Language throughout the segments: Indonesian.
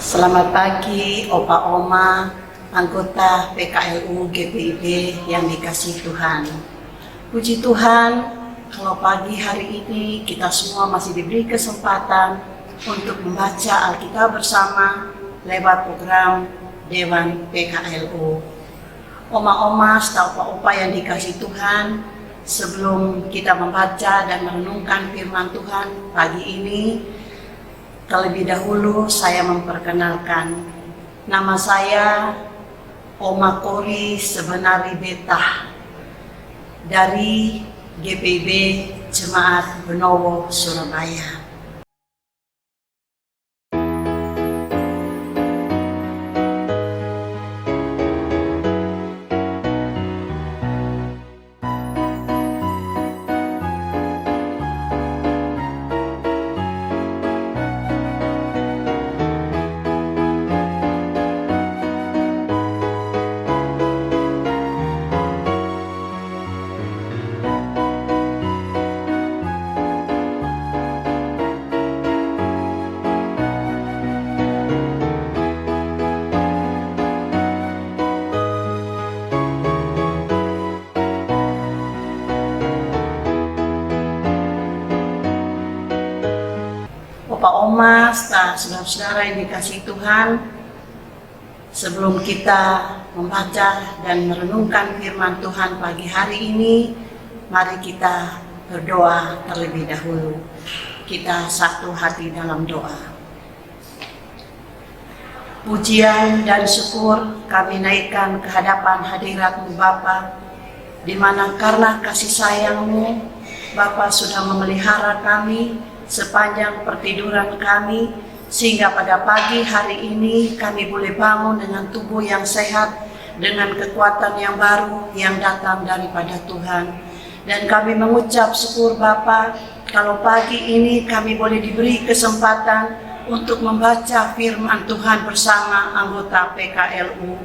Selamat pagi Opa Oma, anggota PKLU GPIB yang dikasih Tuhan. Puji Tuhan, kalau pagi hari ini kita semua masih diberi kesempatan untuk membaca Alkitab bersama lewat program Dewan PKLU. Oma-oma, opa-opa yang dikasih Tuhan, sebelum kita membaca dan merenungkan firman Tuhan pagi ini, terlebih dahulu saya memperkenalkan, nama saya Oma Kori Sebenari Betah dari GPIB Jemaat Benowo, Surabaya. Opa Oma, saudara-saudara yang dikasih Tuhan, sebelum kita membaca dan merenungkan firman Tuhan pagi hari ini, mari kita berdoa terlebih dahulu. Kita satu hati dalam doa. Pujian dan syukur kami naikkan ke hadapan hadirat-Mu Bapa, di mana karena kasih sayang-Mu, Bapa sudah memelihara kami sepanjang pertiduran kami, sehingga pada pagi hari ini kami boleh bangun dengan tubuh yang sehat, dengan kekuatan yang baru yang datang daripada Tuhan. Dan kami mengucap syukur Bapa, kalau pagi ini kami boleh diberi kesempatan untuk membaca firman Tuhan bersama anggota PKLU.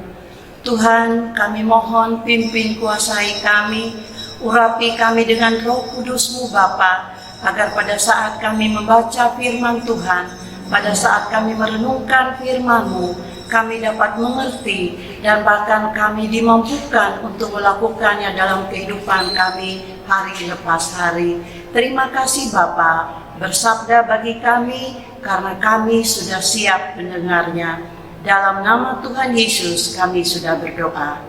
Tuhan, kami mohon pimpin kuasai kami, urapi kami dengan Roh Kudus-Mu Bapa, agar pada saat kami membaca firman Tuhan, pada saat kami merenungkan firman-Mu, kami dapat mengerti dan bahkan kami dimampukan untuk melakukannya dalam kehidupan kami hari lepas hari. Terima kasih Bapa, bersabda bagi kami karena kami sudah siap mendengarnya. Dalam nama Tuhan Yesus kami sudah berdoa.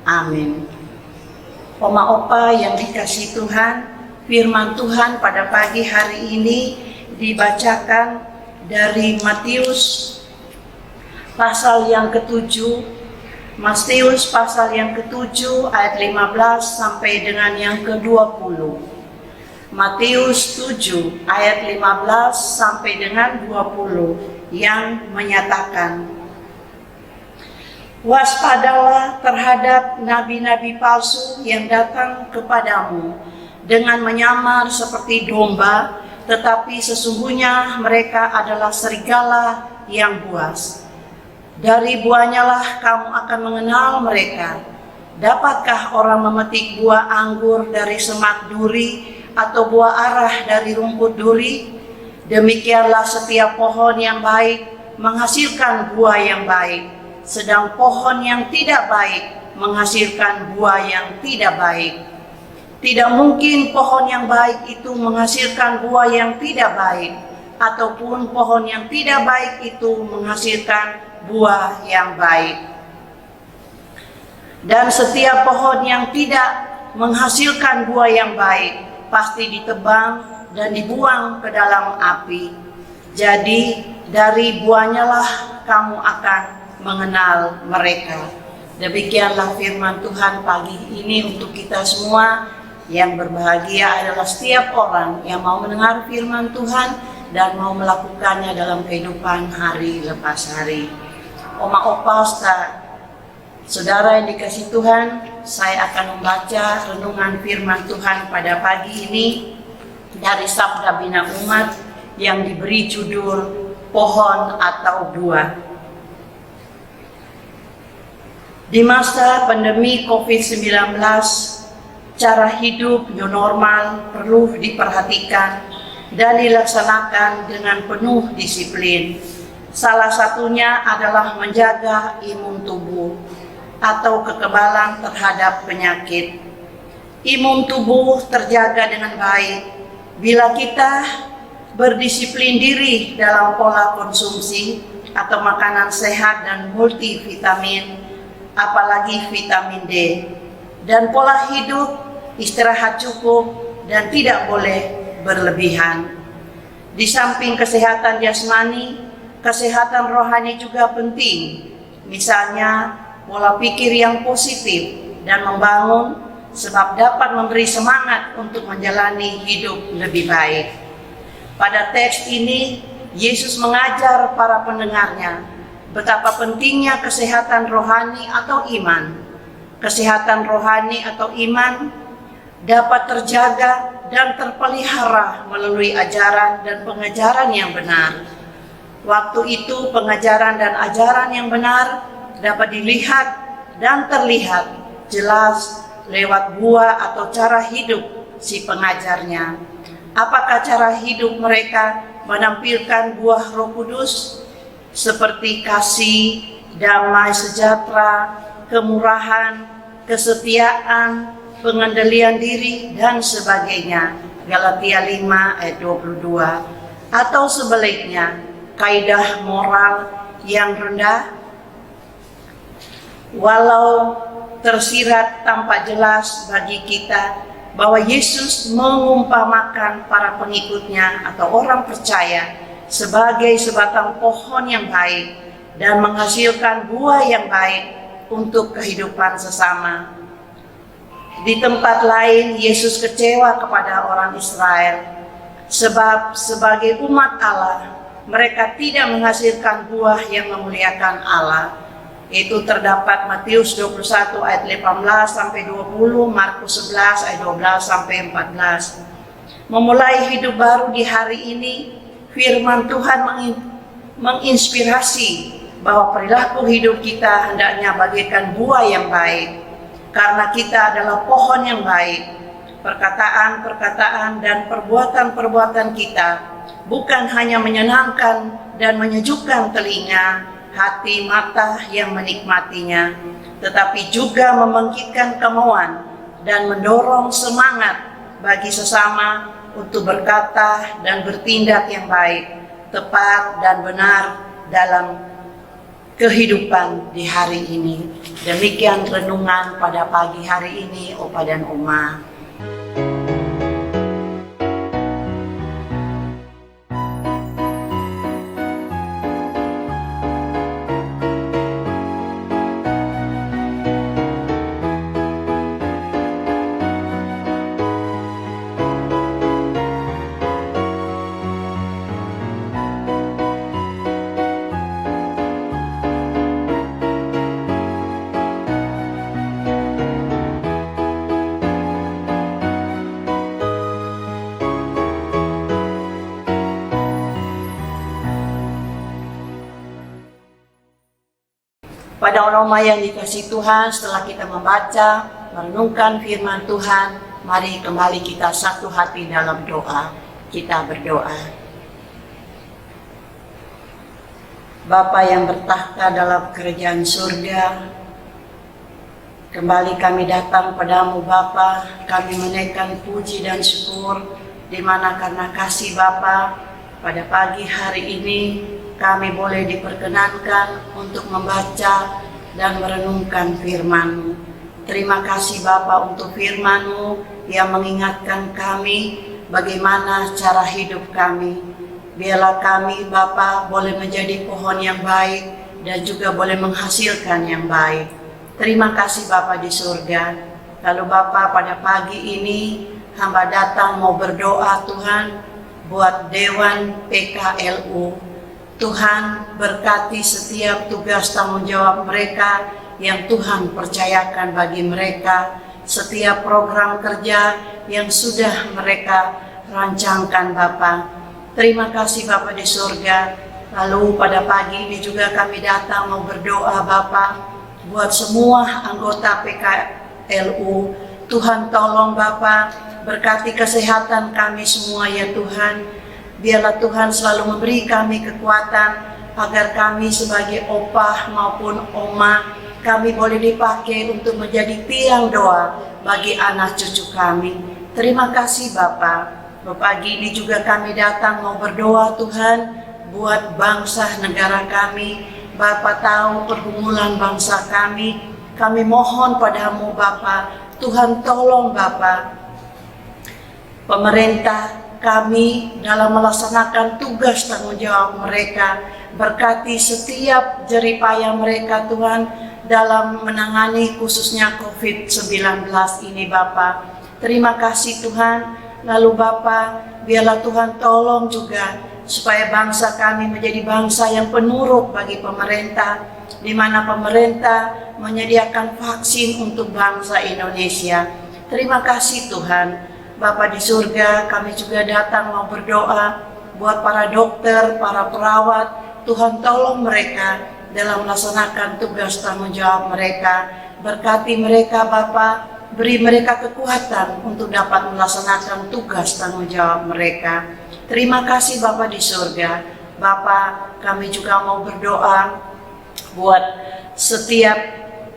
Amin. Oma-opa yang dikasihi Tuhan, firman Tuhan pada pagi hari ini dibacakan dari Matius pasal yang ke-7, Matius pasal yang ke-7 ayat 15 sampai dengan yang ke-20. Matius 7 ayat 15 sampai dengan 20 yang menyatakan, waspadalah terhadap nabi-nabi palsu yang datang kepadamu dengan menyamar seperti domba, tetapi sesungguhnya mereka adalah serigala yang buas. Dari buahnya lah kamu akan mengenal mereka. Dapatkah orang memetik buah anggur dari semak duri atau buah arah dari rumput duri? Demikianlah setiap pohon yang baik menghasilkan buah yang baik, sedang pohon yang tidak baik menghasilkan buah yang tidak baik. Tidak mungkin pohon yang baik itu menghasilkan buah yang tidak baik, ataupun pohon yang tidak baik itu menghasilkan buah yang baik. Dan setiap pohon yang tidak menghasilkan buah yang baik pasti ditebang dan dibuang ke dalam api. Jadi dari buahnya lah kamu akan mengenal mereka. Demikianlah firman Tuhan pagi ini untuk kita semua. Yang berbahagia adalah setiap orang yang mau mendengar firman Tuhan dan mau melakukannya dalam kehidupan hari lepas hari. Oma opa, saudara yang dikasih Tuhan, saya akan membaca renungan firman Tuhan pada pagi ini dari Sabda Bina Umat yang diberi judul Pohon atau Buah. Di masa pandemi COVID-19, cara hidup new normal perlu diperhatikan dan dilaksanakan dengan penuh disiplin. Salah satunya adalah menjaga imun tubuh atau kekebalan terhadap penyakit. Imun tubuh terjaga dengan baik bila kita berdisiplin diri dalam pola konsumsi atau makanan sehat dan multivitamin, apalagi vitamin D, dan pola hidup, istirahat cukup, dan tidak boleh berlebihan. Di samping kesehatan jasmani, kesehatan rohani juga penting. Misalnya, pola pikir yang positif dan membangun, sebab dapat memberi semangat untuk menjalani hidup lebih baik. Pada teks ini, Yesus mengajar para pendengarnya betapa pentingnya kesehatan rohani atau iman. Kesehatan rohani atau iman dapat terjaga dan terpelihara melalui ajaran dan pengajaran yang benar. Waktu itu pengajaran dan ajaran yang benar dapat dilihat dan terlihat jelas lewat buah atau cara hidup si pengajarnya. Apakah cara hidup mereka menampilkan buah Roh Kudus seperti kasih, damai sejahtera, kemurahan, kesetiaan, pengendalian diri, dan sebagainya. Galatia 5 ayat 22. Atau sebaliknya, kaidah moral yang rendah, walau tersirat tampak jelas bagi kita bahwa Yesus mengumpamakan para pengikutnya atau orang percaya sebagai sebatang pohon yang baik dan menghasilkan buah yang baik untuk kehidupan sesama. Di tempat lain, Yesus kecewa kepada orang Israel sebab sebagai umat Allah, mereka tidak menghasilkan buah yang memuliakan Allah. Itu terdapat Matius 21 ayat 18 sampai 20, Markus 11 ayat 12 sampai 14. Memulai hidup baru di hari ini, firman Tuhan menginspirasi bahwa perilaku hidup kita hendaknya bagaikan buah yang baik. Karena kita adalah pohon yang baik, perkataan-perkataan dan perbuatan-perbuatan kita bukan hanya menyenangkan dan menyejukkan telinga, hati, mata yang menikmatinya, tetapi juga membangkitkan kemauan dan mendorong semangat bagi sesama untuk berkata dan bertindak yang baik, tepat dan benar dalam kehidupan di hari ini. Demikian renungan pada pagi hari ini, Opa dan Oma. Pada Oma yang dikasihi Tuhan, setelah kita membaca, merenungkan firman Tuhan, mari kembali kita satu hati dalam doa. Kita berdoa. Bapa yang bertahta dalam kerajaan surga, kembali kami datang padamu Bapa, kami menaikkan puji dan syukur, di mana karena kasih Bapa, pada pagi hari ini kami boleh diperkenankan untuk membaca dan merenungkan firman-Mu. Terima kasih Bapa untuk firman-Mu yang mengingatkan kami bagaimana cara hidup kami. Biarlah kami Bapa boleh menjadi pohon yang baik dan juga boleh menghasilkan yang baik. Terima kasih Bapa di surga. Lalu Bapa, pada pagi ini hamba datang mau berdoa Tuhan buat Dewan PKLU. Tuhan berkati setiap tugas tanggung jawab mereka yang Tuhan percayakan bagi mereka, setiap program kerja yang sudah mereka rancangkan Bapa. Terima kasih Bapa di surga. Lalu pada pagi ini juga kami datang mau berdoa Bapa buat semua anggota PKLU. Tuhan tolong Bapa, berkati kesehatan kami semua ya Tuhan. Biarlah Tuhan selalu memberi kami kekuatan agar kami sebagai opah maupun oma, kami boleh dipakai untuk menjadi tiang doa bagi anak cucu kami. Terima kasih Bapa. Pagi ini juga kami datang mau berdoa Tuhan buat bangsa negara kami. Bapa tahu pergumulan bangsa kami mohon padamu Bapa, Tuhan tolong Bapa pemerintah kami dalam melaksanakan tugas tanggung jawab mereka. Berkati setiap jeripaya mereka Tuhan dalam menangani khususnya COVID-19 ini Bapa. Terima kasih Tuhan. Lalu Bapa, biarlah Tuhan tolong juga supaya bangsa kami menjadi bangsa yang penurut bagi pemerintah, di mana pemerintah menyediakan vaksin untuk bangsa Indonesia. Terima kasih Tuhan. Bapa di surga, kami juga datang mau berdoa buat para dokter, para perawat. Tuhan tolong mereka dalam melaksanakan tugas tanggung jawab mereka. Berkati mereka Bapa, beri mereka kekuatan untuk dapat melaksanakan tugas tanggung jawab mereka. Terima kasih Bapa di surga. Bapa, kami juga mau berdoa buat setiap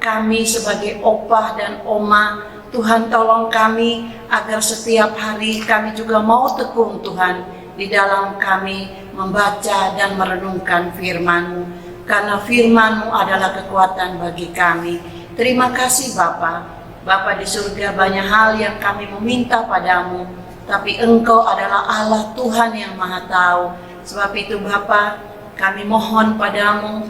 kami sebagai opah dan oma. Tuhan tolong kami agar setiap hari kami juga mau tekun Tuhan di dalam kami membaca dan merenungkan firman-Mu. Karena firman-Mu adalah kekuatan bagi kami. Terima kasih Bapa. Bapa di surga, banyak hal yang kami meminta padamu, tapi Engkau adalah Allah Tuhan yang Maha Tahu. Sebab itu Bapa, kami mohon padamu,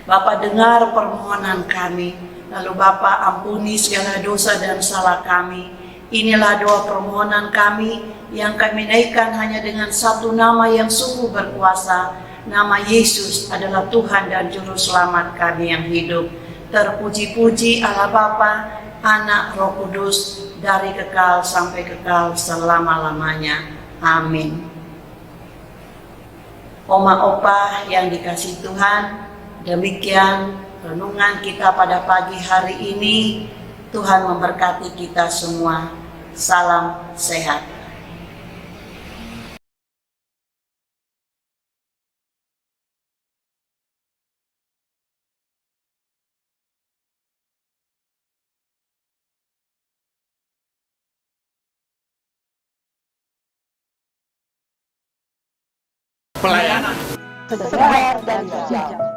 Bapa dengar permohonan kami, lalu Bapa ampuni segala dosa dan salah kami. Inilah doa permohonan kami yang kami naikkan hanya dengan satu nama yang sungguh berkuasa. Nama Yesus adalah Tuhan dan Juru Selamat kami yang hidup. Terpuji-puji Allah Bapa, Anak, Roh Kudus, dari kekal sampai kekal selama-lamanya. Amin. Oma opa yang dikasihi Tuhan, demikian renungan kita pada pagi hari ini. Tuhan memberkati kita semua. Salam sehat. Pelayanan segar dan hijau.